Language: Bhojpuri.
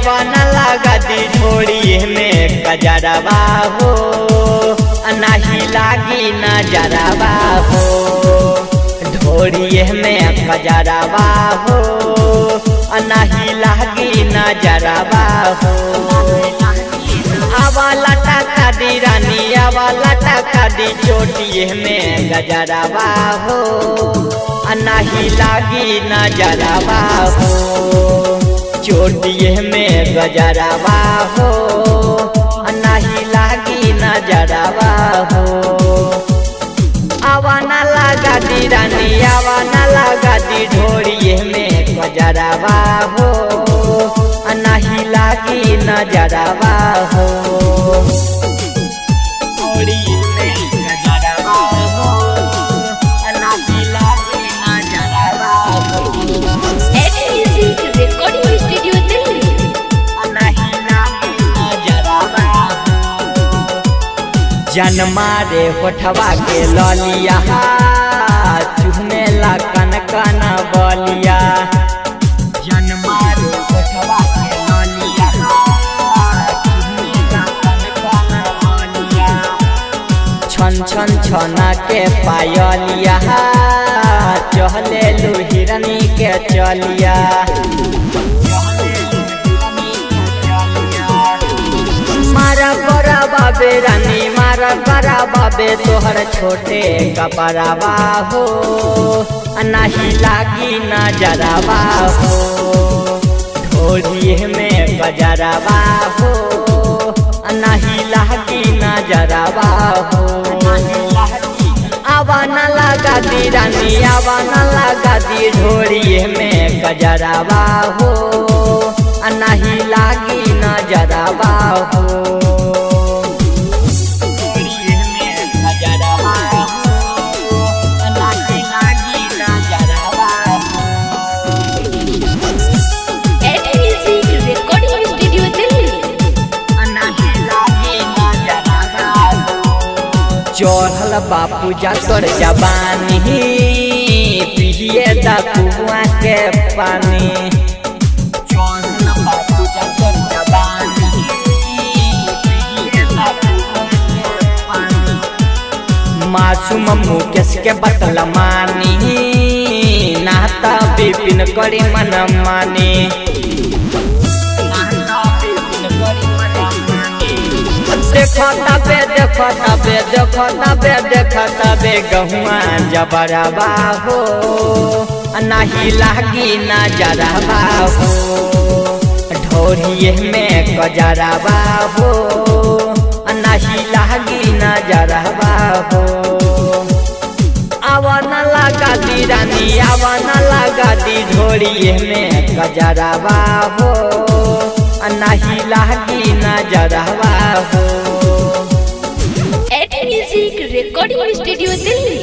आवा न लगा दी ढोड़ी में कजरवा हो, नहीं लागी नजरवा हो। ढोड़ी में कजरवा हो, नहीं लागी नजरवा हो। आवा लटा का दी रानी, आवा लटा का दी चोटी में गजरवा हो, नहीं लागी नजरवा हो। चोटी में गजरवा हो, नहीं लागी नजरवा हो। आवा न लगा दी रानी, आवा न लगा दी ढोड़ी में गजरवा हो, नहीं लागी नजरवा हो। ढोड़ी में गजरवा हो, नहीं लागी नजरवा हो। Recording studio Delhi. नहीं लागी नजरवा हो। जन्मा रे होठवा के ललिया, चुहने ला कन कन बलिया। जन्मा रे होठवा के ललिया, चुहने ला कन कन बलिया। छन छन छना के पायलिया, चहले लू हिरनी के चलिया। मारा बड़ा बाबे रानी, मारा बड़ा बाबे तोहर छोटे कपड़ावा हो, नहीं लागी नजरवा हो। ढोली में गजरवा हो, नहीं लागी नजरवा हो। आवा न लगा दी रानी, आवा न लगा दी ढोली में गजरवा हो, नहीं लागी नजरवा हो। चढ़ल बापू जा तोर जबानी, पिए दा कुआ के पानी। चढ़ल बापू जा तोर जबानी, पिए दा कुआ के पानी। मासूम मुकेश के बतल मानी, नाता विपिन करी मन मानी। देखो तबे देखो तबे देखो तबे देखो तबे गहुआ जबरवा हो, नहीं लागी नजरवा हो। ढोरी में गजरवा हो, नहीं लागी नजरवा हो। आवा न लगा दी रानी, आवा न लगा दी ढोरी में गजरवा हो, नहीं लागी नजरवा हो। Music recording studio Delhi.